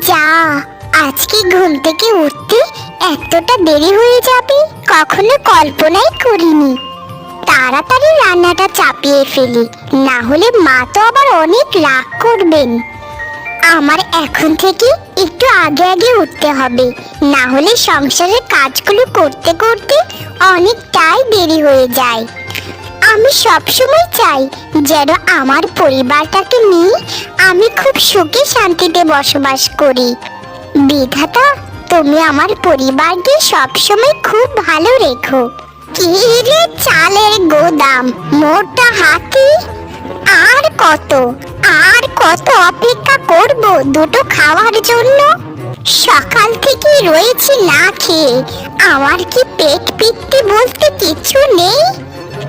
যা, আজকে ঘুম থেকে উঠতে এতটা দেরি হয়ে যাবে কখনো কল্পনাই করিনি। তাড়াতাড়ি রান্নাটা চাপিয়ে ফেলি, না হলে মা তো আবার অনেক রাগ করবেন। আমার এখন থেকে একটু আগে আগে উঠতে হবে, না হলে সংসারের কাজগুলো করতে করতে অনেকটাই দেরি হয়ে যায়। আমি সবসময় চাই যেন আমার পরিবারটাকে নিয়ে আমি খুব সুখে শান্তিতে বসবাস করি। বিধাতা, তুমি আমার পরিবারকে সবসময় খুব ভালো রেখো। কি রে চালের গোদাম, মোটা হাতি! আর কত আর কত অপেক্ষা করব দুটো খাওয়ার জন্য? সকাল থেকে রয়েছি না খেয়ে, আমার কি পেট পিত্তি বলতে কিছু নেই?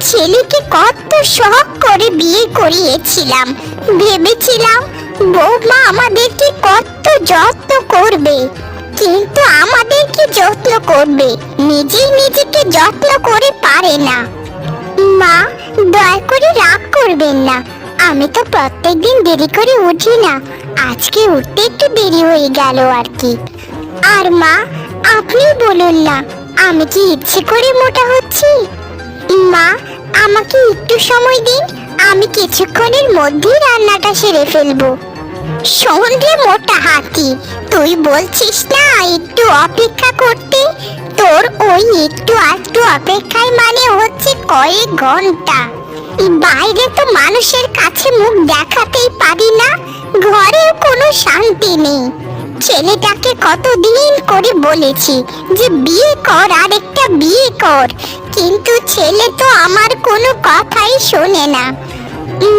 ছেলেকে কত শখ করে বিয়ে করিয়েছিলাম, ভেবেছিলাম বৌমা আমাদেরকে কত যত্ন করবে, কিন্তু আমাদের কি যত্ন করবে, নিজেই নিজেকে যত্ন করে পারে না। মা, দয়া করে রাগ করবেন না, আমি তো প্রত্যেকদিন দেরি করে উঠি না, আজকে উঠতে একটু দেরি হয়ে গেল আর কি। আর মা, আপনি বলুন না, আমি কি ইচ্ছে করে মোটা হচ্ছি? মা, আমাকে একটু সময় দিন, আমি কিছুক্ষণের মধ্যেই রান্নাটা সেরে ফেলবো। শোন রে মোটা হাতি, তুই বলছিস না একটু অপেক্ষা করতে, তোর ওই একটু একটু অপেক্ষায় মানে হচ্ছে কয়েক ঘন্টা। বাইরে তো মানুষের কাছে মুখ দেখাতেই পারি না, ঘরেও কোনো শান্তি নেই। ছেলেটাকে কতদিন করে বলেছি যে বিয়ে কর, আরেকটা বিয়ে কর, কিন্তু ছেলে তো আমার কোনো কথাই শোনে না।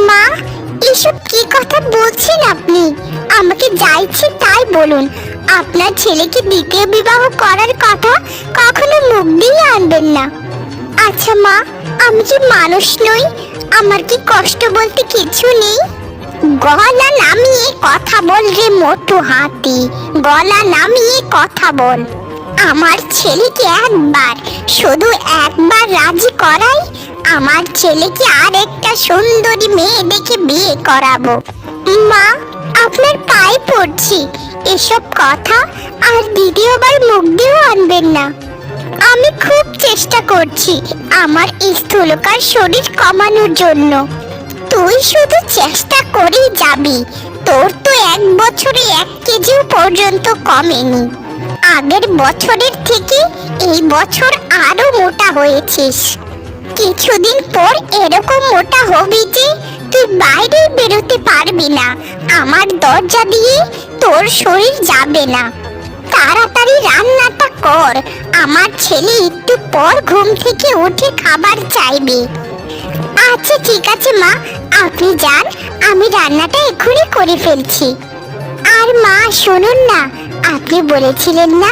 মা, এসব কি কথা বলছেন আপনি? আমাকে যা ইচ্ছে তাই বলুন, আপনার ছেলেকে দ্বিতীয় বিবাহ করার কথা কখনো মুখ দিয়ে আনবেন না। আচ্ছা মা, আমি কি মানুষ নই? আমার কি কষ্ট বলতে কিছু নেই? গলা নামিয়ে কথা বল রে মোটু হাতি, গলা নামিয়ে কথা বল। আমার ছেলেকে একবার, শুধু একবার রাজি করাই, আমার ছেলেকে আর একটা সুন্দরী মেয়ে দেখে বিয়ে করাবো। মা, আপনার পায়ে পড়ছি, এসব কথা আর দ্বিতীয়বার মুখ দিয়েও আনবেন না। আমি খুব চেষ্টা করছি আমার স্থূলকার শরীর কমানোর জন্য, তুই শুধু চেষ্টা করেই যাবি। তোর তো 1 বছরে 1 কেজিও পর্যন্ত কমেনি। আগের বছরের থেকে এই বছর আরো মোটা হয়েছিস। কিছুদিন পর এরকম মোটা হবি যে তুই বাইরে বেরোতে পারবি না, আমার দরজা দিয়ে তোর শরীর যাবে না। তাড়াতাড়ি রান্নাটা কর, আমার ছেলে একটু পর ঘুম থেকে উঠে খাবার চাইবে। আচ্ছা ঠিক আছে মা, আপনি যান, আমি রান্নাটা এক্ষুনি করে ফেলছি। আর মা শুনুন না, আপনি বলেছিলেন না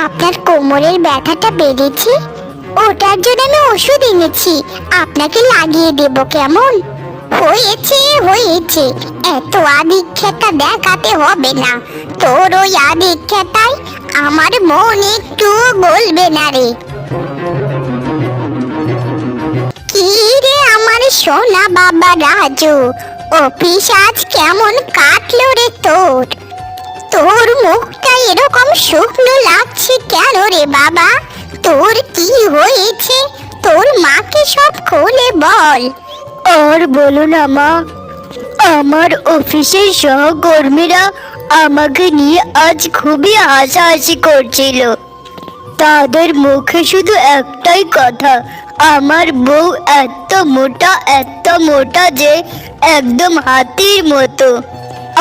আপনার কোমরের ব্যথাটা বেড়েছে, ওটার জন্য আমি ওষুধ এনেছি, আপনাকে লাগিয়ে দেব কেমন? হয়েছে হয়েছে, এত আদিক্ষেতা দেখাতে হবে না, তোর ওই আদিক্ষেতায় আমার মন একটু গলবে না রে। কি রে আমার সোনা বাবা রাজু, অফিস আজ কেমন কাটলো রে তোর? তোর মুখটা এরকম শুকনো লাগছে কেন রে বাবা? তোর কি হয়েছে? তোর মাকে সব খুলে বল। আর বলো না মা, আমার অফিসের সহকর্মীরা আমাকে নিয়ে আজ খুবই হাসাহাসি করছিল। তাদের মুখে শুধু একটাই কথা, আমার বউ এত মোটা যে একদম হাতির মতো।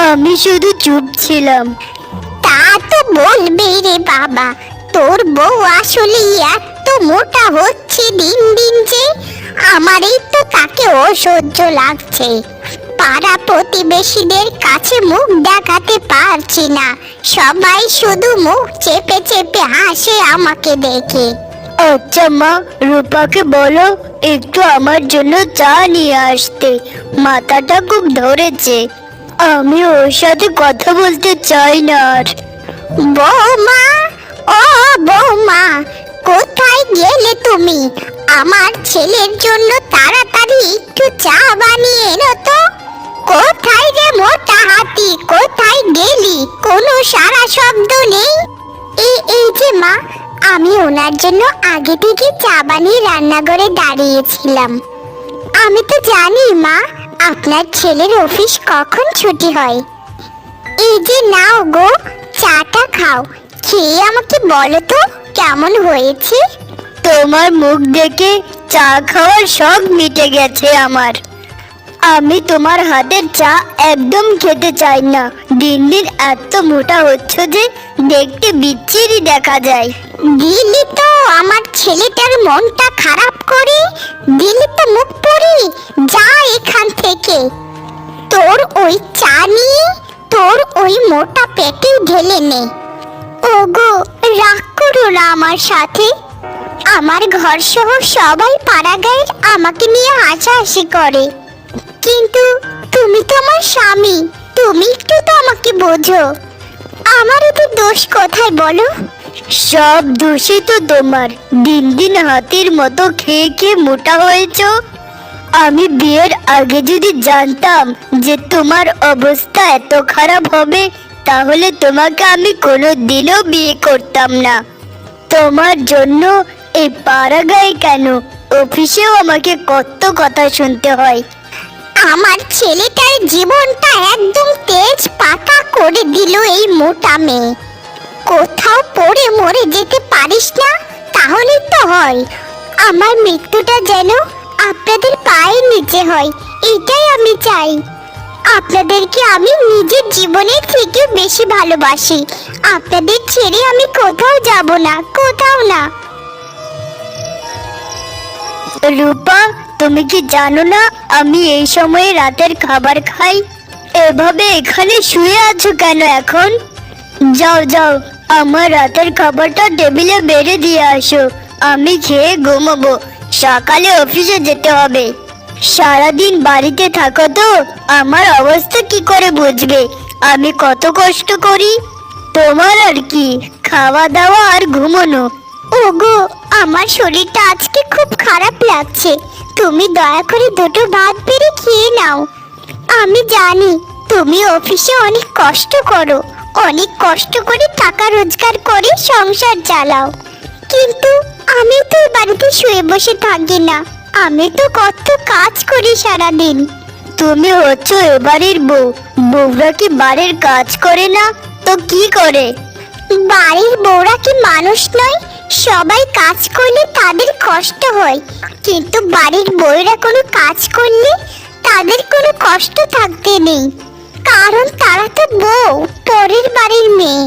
আমি শুধু চুপ ছিলাম। তা তো বলবেই রে বাবা, তোর বউ আসলে এত মোটা হচ্ছে দিন দিন যে আমারই তো তাকে অসহ্য লাগছে। পাড়া প্রতিবেশীদের কাছে মুখ দেখাতে পারছি না, সবাই শুধু মুখ চেপে চেপে হাসে আমাকে দেখে। আচ্ছা মা, রূপাকে বলো একটু আমার জন্য চা নিয়ে আসতে, মাথাটা খুব ধরেছে, আমি ওর সাথে কথা বলতে চাই না আর। বৌমা, ও বৌমা, কোথায় গেলে তুমি? আমার ছেলের জন্য তাড়াতাড়ি একটু চা বানিয়ে এনো তো। কোথায় রে মোটা হাতি কোথায় গেলি? কোনো সারা শব্দ নেই। এই যে মা, আমি ওনার জন্য আগে থেকে চা বানিয়ে রান্নাঘরে দাঁড়িয়েছিলাম। আমি তো জানি মা, আপনার ছেলের অফিস কখন ছুটি হয়। এই যে নাও গো, চাটা খাও। খেয়ে আমাকে বলো তো কেমন হয়েছে। তোমার মুখ দেখে চা খাওয়ার শখ মিটে গেছে আমার। আমি তোমার হাতের চা একদম খেতে চাই না। দিন দিন এত মোটা হচ্ছ যে দেখতে বিচ্ছিরি দেখা যায়। দিলি তো আমার ছেলেটার মনটা খারাপ করে, দিলি তো মুখ পড়ি। যা এখান থেকে। তোর ওই চা নিয়ে তোর ওই মোটা পেটে ঢেলে নে। ওগো, রাগ করো না আমার সাথে। আমার ঘর সহ সবাই পাড়া গায়ের আমাকে নিয়ে হাসাহাসি করে, কিন্তু তুমি তো আমার স্বামী, তুমি একটু তো আমাকে বোঝো। আমার এতে দোষ কোথায় বলো? সব দোষই তো তোমার। দিন দিন হাতির মতো খেয়ে খেয়ে মোটা হয়েছ। আমি বিয়ের আগে যদি জানতাম যে তোমার অবস্থা এত খারাপ হবে, তাহলে তোমাকে আমি কোনোদিনও বিয়ে করতাম না। তোমার জন্য এই পাড়া গায়ে কেন, অফিসেও আমাকে কত কথা শুনতে হয়। আমার ছেলেটার জীবনটা একদম তেজ পাতা করে দিল এই মোটা মেয়ে। কোথাও পড়ে মরে যেতে পারিস না, তাহলে তো হয়। আমার মৃত্যুটা যেন আপনাদের পায়ের নিচে হয়, এটাই আমি চাই। আপনাদেরকে আমি নিজের জীবনের থেকে বেশি ভালোবাসি। আপনাদের ছেড়ে আমি কোথাও যাব না, কোথাও না। রূপা, তুমি কি জানো না আমি এই সময়ে রাতের খাবার খাই? এভাবে এখানে শুয়ে আছো কেন এখন? যাও যাও, আমার রাতের খাবারটা টেবিলে বেড়ে দিয়ে আসো। আমি খেয়ে ঘুমাবো, সকালে অফিসে যেতে হবে। সারাদিন বাড়িতে থাকো তো আমার অবস্থা কি করে বুঝবে আমি কত কষ্ট করি। তোমার আর কি, খাওয়া দাওয়া আর ঘুমানো। ওগো, আমার শরীরটা আজকে খুব খারাপ লাগছে। তুমি দয়া করে দুটো ভাত বেড়ে খেয়ে নাও। আমি জানি তুমি অফিসে অনেক কষ্ট করো, অনেক কষ্ট করে টাকা রোজগার করে সংসার চালাও, কিন্তু আমি তো বাড়িতে শুয়ে বসে থাকি না। আমি তো কত কাজ করি সারাদিন। তুমি হচ্ছ এবাড়ির বউ, বউরা কি বাড়ির কাজ করে না তো কি করে? বাড়ির বউরা কি মানুষ নয়? সবাই কাজ করলে তাদের কষ্ট হয়, কিন্তু বাড়ির বউরা কোনো কাজ করলে তাদের কোনো কষ্ট থাকতে নেই, কারণ তারা তো বউ, পরের বাড়ির মেয়ে।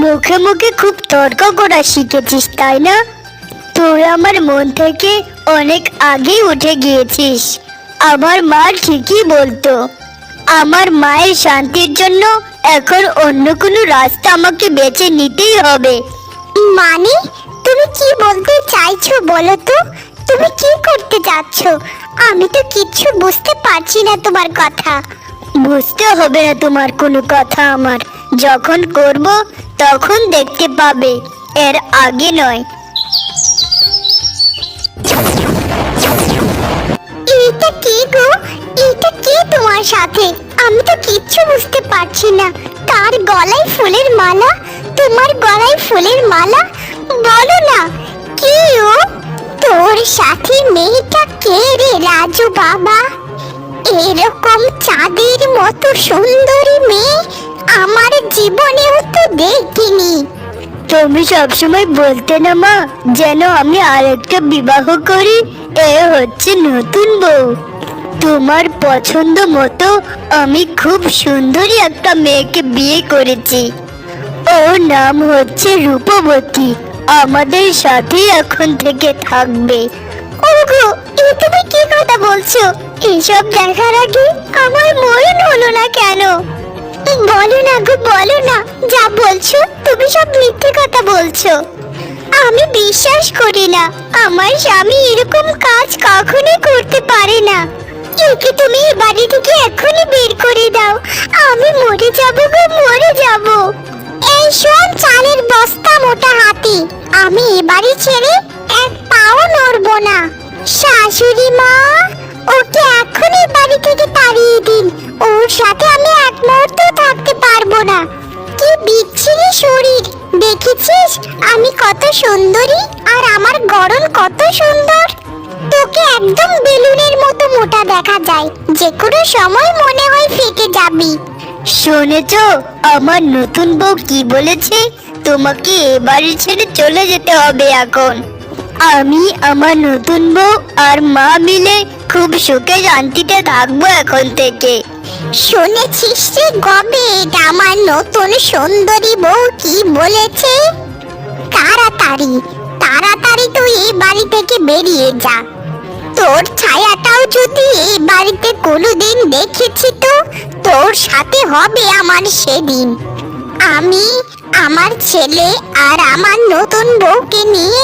মুখে মুখে খুব তর্ক করা শিখেছিস তাই না? তুই আমার মন থেকে অনেক আগেই উঠে গিয়েছিস। আমার মা ঠিকই বলতো, আমার মায়ের শান্তির জন্য এখন অন্য কোনো রাস্তা আমাকে বেছে নিতেই হবে। মানে তুমি কি বলতে চাইছো বলো তো? তুমি কি করতে চাচ্ছ? আমি তো কিচ্ছু বুঝতে পারছি না তোমার কথা। বুঝতে হবে না তোমার কোনো কথা আমার। যখন করব তখন দেখতে পাবে, এর আগে নয়। এটা কি গো? এটা কি তোমার সাথে? আমি তো কিচ্ছু বুঝতে পারছি না। তার গলায় ফুলের মালা, তোমার গলায় ফুলের মালা। বলো না, কি ও? তোর সাথে মেয়েটা কে রে রাজু বাবা? এরকম চাঁদের মতো সুন্দরী মেয়ে আমার জীবনেও তো দেখিনি। তুমি সবসময় বলতে না মা, যেন আমি আরেকটা বিবাহ করি। এ হচ্ছে নতুন বউ। তোমার পছন্দ মতো আমি খুব সুন্দরী একটা মেয়েকে বিয়ে করেছি। ওর নাম হচ্ছে রূপবতী। আমাদের সাথেই এখন থেকে থাকবে। ওগো, এই তুমি কি কথা বলছো? এসব দেখার আগে আমার মরণ হলো না কেন? বলো না গো, বলো না। যা বলছো তুমি সব মিথ্যে কথা বলছো। আমি বিশ্বাস করি না, আমার স্বামী এরকম কাজ কখনোই করতে পারে না। একে তুমি এই বাড়ি থেকে এখনই বের করে দাও। আমি মরে যাবো গো, মরে যাবো। এই শোন চালের বস্তা মোটা হাতি, আমি এ বাড়ি ছেড়ে এক পাও নড়বো না। শাশুড়ি মা, ওকে এখনই বাড়ি থেকে তাড়িয়ে দিন। ওর সাথে আমি এক আমি কত সুন্দরী আর আমার গড়ন কত সুন্দর। তোকে একদম বেলুনের মতো মোটা দেখা যায়, যে কোনো সময় মনে হয় ফেটে যাবি। শুনেছো আমার নতুন বউ কি বলেছে? তোমাকে এ বাড়ি ছেড়ে চলে যেতে হবে এখন। আমি আমার নতুন বউ আর মা মিলে খুব সুখে শান্তিতে থাকবো এখন থেকে। শুনেছিস রে গবেট, আমার নতুন সুন্দরী বউ কি বলেছে? তাড়াতাড়ি তাড়াতাড়ি তুই এই বাড়ি থেকে বেরিয়ে যা। তোর ছায়াটাও যদি এই বাড়িতে কোনোদিন দেখেছি তো তোর সাথে হবে আমার সেদিন। আমি আমার ছেলে আর আমার নতুন বউকে নিয়ে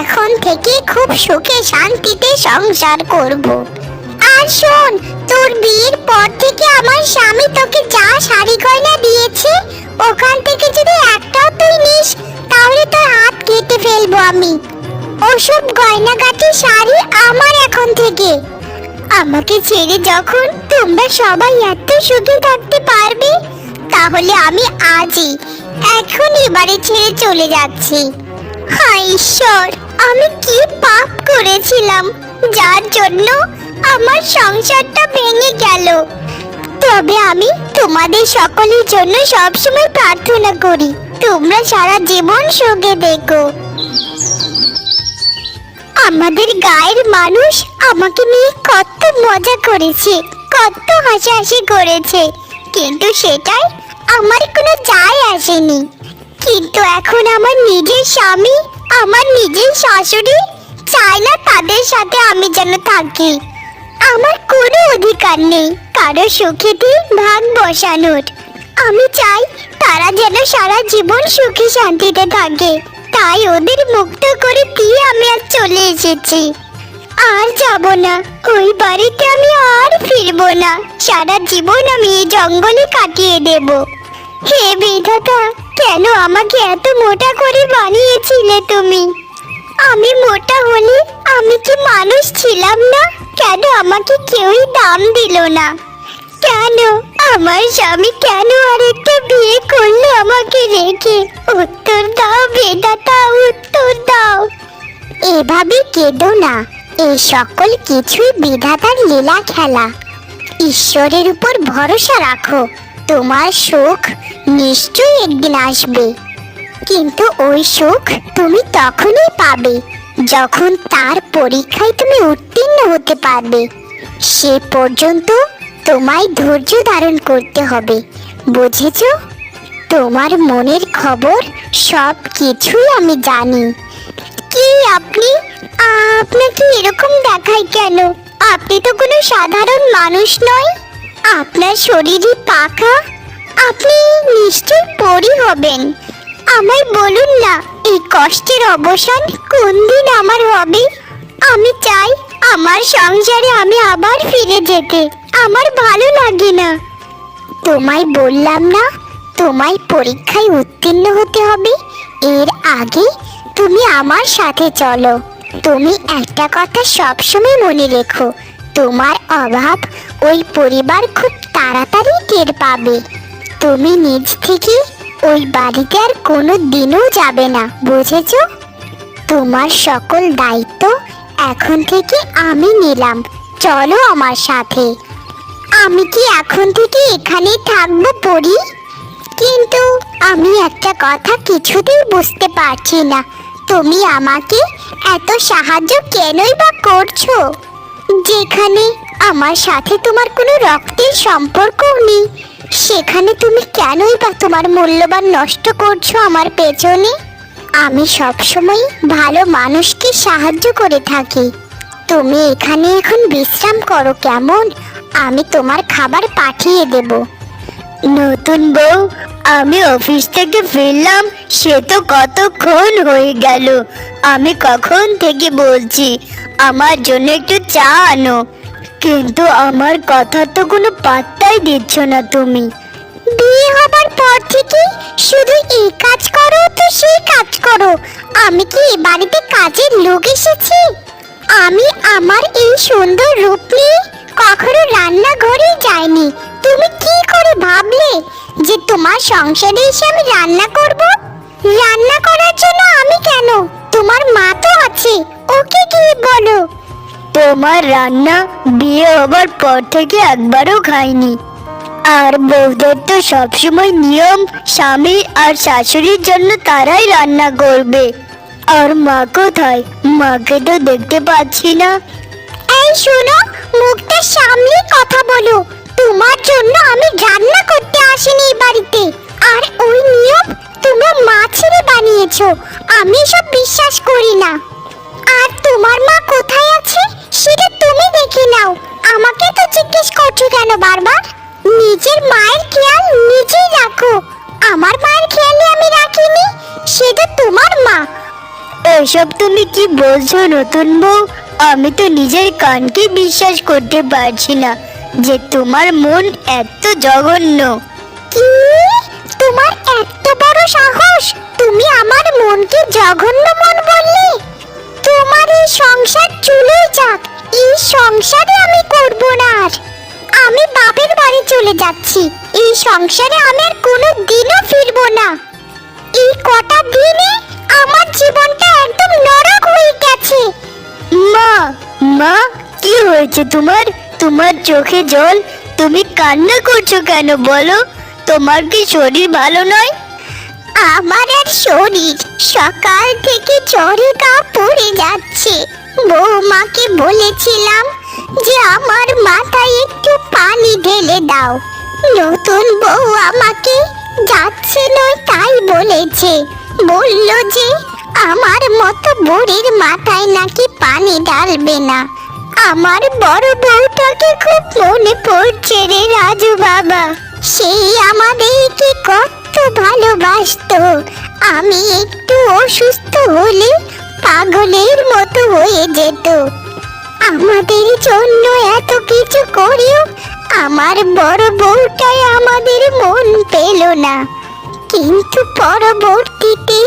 এখন থেকে খুব সুখে শান্তিতে সংসার করব। আর শোন, তোর বিয়ের পর থেকে আমার স্বামী তোকে যা শাড়ি গয়না দিয়েছে ওখান থেকে যদি একটাও তুই নিস তাহলে তোর হাত কেটে ফেলবো আমি। ওসব গয়নাগাটি শাড়ি আমার এখন থেকে। আমাকে ছেড়ে যখন তোমরা সবাই এত সুখে থাকতে পারবে তাহলে আমি আজই এখন এবারে ছেড়ে চলে যাচ্ছি। হায় ঈশ্বর, আমি কি পাপ করেছিলাম যার জন্য আমার সংসারটা ভেঙে গেল। তবে আমি তোমাদের সকলের জন্য সবসময় প্রার্থনা করি তোমরা সারা জীবন সুখে দেখো। আমাদের গায়ের মানুষ আমাকে নিয়ে কত মজা করেছে, কত হাসাহাসি করেছে, কিন্তু সেটাই আমার কোনো যায় আসেনি। কিন্তু এখন আমার নিজের স্বামী, আমার নিজের শাশুড়ি চায় না তাদের সাথে আমি যেন থাকি। আমার কোনো অধিকার নেই কারো সুখেতে ভাগ বসানোর। আমি চাই তারা যেন সারা জীবন সুখে শান্তিতে থাকে, তাই ওদের মুক্ত করে দিয়ে আমি আজ চলে এসেছি। আর যাব না ওই বাড়িতে, আমি আর ফিরবো না। সারা জীবন আমি এই জঙ্গলে কাটিয়ে দেব। হে বিধাতা, কেন আমাকে এত মোটা করে বানিয়েছিলে তুমি? আমি মোটা হলে আমি কি মানুষ ছিলাম না? কেন আমাকে কেউই দাম দিল না? কেন আমার স্বামী কেন আরেকটা বিয়ে করলো আমাকে রেখে? উত্তর দাও বিধাতা, উত্তর দাও। এভাবে কেঁদো না, এই সকল কিছুই বিধাতার লীলা খেলা। ঈশ্বরের উপর ভরসা রাখো, তোমার সুখ নিশ্চয়ই একদিন আসবে। কিন্তু ওই সুখ তুমি তখনই পাবে যখন তার পরীক্ষায় তুমি উত্তীর্ণ হতে পারবে। সে পর্যন্ত তোমায় ধৈর্য ধারণ করতে হবে, বুঝেছো? তোমার মনের খবর সব কিছুই আমি জানি। কি আপনি? আপনাকে এরকম দেখায় কেন? আপনি তো কোনো সাধারণ মানুষ নয়। আপনার শরীরই পাকা, আপনি নিশ্চয় পরী হবেন। আমায় বলুন না, এই কষ্টের অবসান কোন দিন আমার হবে? আমি চাই আমার সংসারে আমি আবার ফিরে যেতে। আমার ভালো লাগে না। তোমায় বললাম না তোমায় পরীক্ষায় উত্তীর্ণ হতে হবে? এর আগে তুমি আমার সাথে চলো। তুমি একটা কথা সবসময় মনে রেখো, তোমার অভাব ওই পরিবার খুব তাড়াতাড়ি টের পাবে। তুমি নিজ থেকে ওই বাড়িতে আর কোনো দিনও যাবে না, বুঝেছো? তোমার সকল দায়িত্ব এখন থেকে আমি নিলাম, চলো আমার সাথে। আমি কি এখন থেকে এখানেই থাকবো পরি? কিন্তু আমি একটা কথা কিছুতেই বুঝতে পারছি না, তুমি আমাকে এত সাহায্য কেনই বা করছো? যেখানে আমার সাথে তোমার কোনো রক্তের সম্পর্কও নেই, সেখানে তুমি কেনই বা তোমার মূল্যবান নষ্ট করছো আমার পেছনে? আমি সবসময় ভালো মানুষকে সাহায্য করে থাকি। তুমি এখানে এখন বিশ্রাম করো কেমন? আমি তোমার খাবার পাঠিয়ে দেব। নতুন বউ, আমি অফিস থেকে ফিরলাম সে তো কতক্ষণ হয়ে গেল। আমি কখন থেকে বলছি আমার জন্য একটু চা আনো, কিন্তু আমার কথা তো কোনো পাত্তাই দিচ্ছ না তুমি। বিয়ে হবার পর থেকে শুধু এই কাজ করো তো সেই কাজ করো। আমি কি এই বাড়িতে কাজের লোক এসেছি? আমি আমার এই সুন্দর রূপ নিয়ে কখনো রান্নাঘরে যাইনি। তুমি কি করে ভাবলে যে তোমার সংসারে এসে আমি রান্না করব? রান্না করার জন্য আমি কেন? তোমার মা তো আছে, ওকে গিয়ে বলো। তোমার রান্না বিয়ে হবার পর থেকে একবারও খাইনি। আর বউদের তো সবসময় নিয়ম, স্বামী আর শাশুড়ির জন্য তারাই রান্না করবে। আর মা কোথায়? মাকে তো দেখতে পাচ্ছি না। এই শোনো, মুখটা সামলে কথা বলো। তোমার জন্য আমি রান্না করতে আসিনি এই বাড়িতে। আর ওই নিয়ম তোমরা মা ছেড়ে বানিয়েছো, আমি সব বিশ্বাস করি না। আর তোমার মা কোথায় আছে সেটা তুমি দেখে নাও, আমাকে তো জিজ্ঞেস করছো কেন বারবার? নিজের মায়ের খেয়াল নিজেই রাখো। আমার মায়ের খেয়ালে আমি রাখিনি, সেটা তোমার মা। এসব তুমি কি বলছো নতুন বউ? আমি তো নিজের কানকে বিশ্বাস করতে পারছি না যে তোমার মন এত জঘন্য। কি? তোমার এত বড় সাহস? তুমি আমার মনকে জঘন্য মন বললে? তোমার এই সংসার চলে যাক, এই সংসারে আমি করব না আর। আমি বাপের বাড়ি চলে যাচ্ছি, এই সংসারে আমি আর কোনো দিনও ফিরবো না। এই কটা দিনে আমার জীবনটা একদম নরক হয়ে গেছে। মা, মা, কি হয়েছে তোমার? তোমার চোখে জল, তুমি কান্না করছো কেন বলো? তোমার কি শরীর ভালো নয়? আমার আর শরীর, সকাল থেকে জ্বরে গা পড়ে যাচ্ছে। বৌমাকে বলেছিলাম যে আমার মাথায় একটু পানি ঢেলে দাও। নতুন বউ আমাকে যাচ্ছে নয় তাই বলেছে। বলল যে আমার মতো বুড়ির মাথায় নাকি পানি ঢালবে না। আমার বড় বউটাকে খুব মনে পড়ছে রে রাজু বাবা। সেই আমাদেরকে কত ভালোবাসতো। আমি একটু অসুস্থ হলে পাগলের মতো হয়ে যেত। আমাদের জন্য এত কিছু করেও আমার বড় বউটাই আমাদের মন পেল না। কিন্তু পরবর্তীতে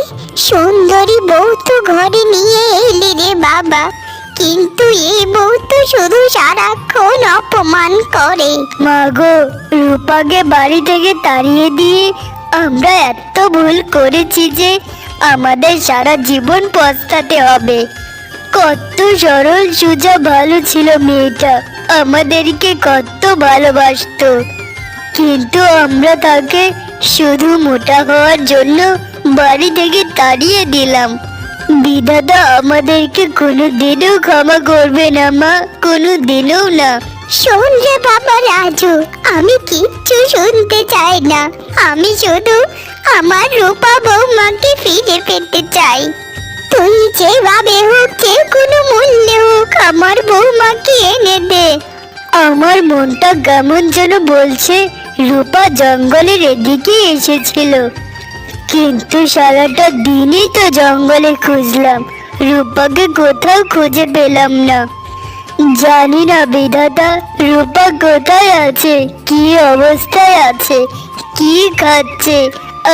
সুন্দরী বউ তো ঘরে নিয়ে এলি রে বাবা, কিন্তু এই বউ তো শুধু সারাক্ষণ অপমান করে। মা গো, রূপাকে বাড়ি থেকে তাড়িয়ে দিয়ে আমরা এত ভুল করেছি যে আমাদের সারা জীবন পস্তাতে হবে। কত সরল সোজা ভালো ছিল মেয়েটা, আমাদেরকে কত ভালোবাসতো। কিন্তু আমরা তাকে শুধু মোটা হওয়ার জন্য বাড়ি থেকে তাড়িয়ে দিলাম। বিধাতা আমাদেরকে কোনো দিনও ক্ষমা করবে না মা, কোনো দিনও না। শোন রে বাবা রাজু, আমি কিচ্ছু শুনতে চাই না। আমি শুধু আমার রূপা বৌমাকে ফিরে পেতে চাই। তুই যেভাবে হোক, যে কোনো মূল্যে হোক আমার বৌমাকে এনে দে। আমার মনটা কেমন যেন বলছে রূপা জঙ্গলের এদিকে এসেছিল, কিন্তু সারাটা দিনই তো জঙ্গলে খুঁজলাম, রূপাকে কোথাও খুঁজে পেলাম না। জানি না বিধাতা রূপা কোথায় আছে, কি অবস্থায় আছে, কি খাচ্ছে,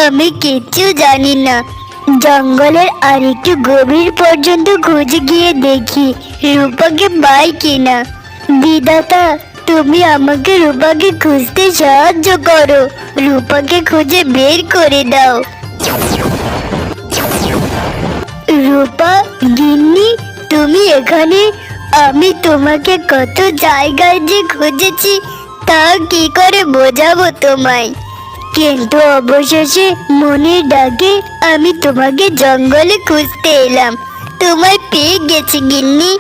আমি কিচ্ছু জানি না। জঙ্গলের আরেকটু গভীর পর্যন্ত খুঁজে গিয়ে দেখি রূপাকে পাই কিনা। বিধাতা তুমি আমাকে রূপাকে খুঁজতে সাহায্য করো, রূপাকে খুঁজে বের করে দাও। রূপা, গিন্নি, তুমি এখানে? আমি তোমাকে কত জায়গায় যে খুঁজেছি তা কি করে বোঝাবো তোমায়, কিন্তু অবশেষে মনের ডাকে আমি তোমাকে জঙ্গলে খুঁজতে এলাম, তোমায় পেয়ে গেছি গিন্নি।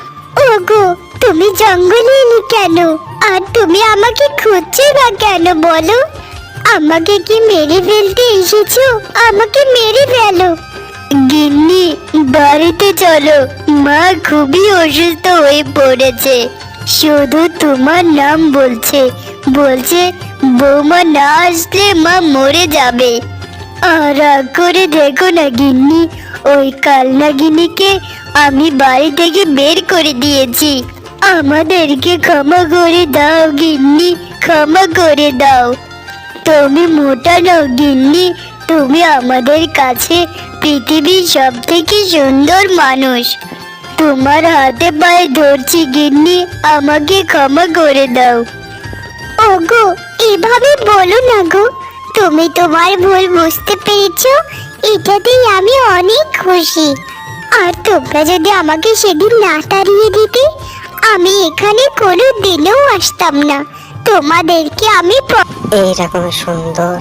ওগো, তুমি জঙ্গলে এলে কেন? আর তুমি আমাকে খুঁজছে না কেন বলো? আমাকে কি মেরে ফেলতে এসেছো? আমাকে মেরে ফেলো। গিন্নি, বাড়িতে চলো, মা খুবই অসুস্থ হয়ে পড়েছে, শুধু তোমার নাম বলছে, বলছে বৌমা না আসলে মা মরে যাবে। আর রাগ করে দেখো না গিন্নি, ওই কালনাগিনীকে আমি বাড়ি থেকে বের করে দিয়েছি। আমাদেরকে ক্ষমা করে দাও গিন্নি, ক্ষমা করে দাও। তুমি মোটা নও গিন্নি, তুমি আমাদের কাছে পৃথিবীর সব থেকে সুন্দর মানুষ। তোমার হাতে পায়ে ধরছি গিন্নি, আমাকে ক্ষমা করে দাও। ওগো, এভাবে বলো না গো। তুমি তোমার ভুল বুঝতে পেরেছো, এটাতেই আমি অনেক খুশি। আর তোমরা যদি আমাকে সেদিন না তাড়িয়ে দিতে, আমি এখানে কোনো দিনেও আসতাম না। তোমাদেরকে আমি এইরকম সুন্দর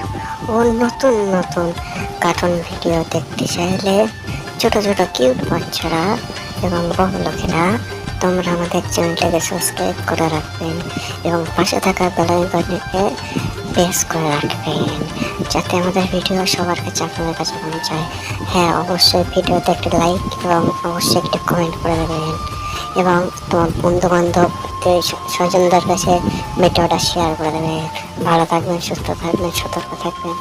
ও নতুন নতুন কার্টুন ভিডিও দেখতে চাইলে ছোট ছোট কিউট বাচ্চারা এবং বড় লোকেরা তোমরা আমাদের চ্যানেলটাকে সাবস্ক্রাইব করে রাখবেন এবং পাশে থাকা বেল আইকনটিকে প্রেস করে রাখবেন, যাতে আমাদের ভিডিও সবার কাছে আপনাদের কাছে পৌঁছায়। হ্যাঁ, অবশ্যই ভিডিওতে একটি লাইক এবং অবশ্যই একটি কমেন্ট করে দেবেন এবং তোমার বন্ধু বান্ধব স্বজনদের কাছে ভিডিওটা শেয়ার করে দেবেন। ভালো থাকবেন, সুস্থ থাকবেন, সতর্ক থাকবেন।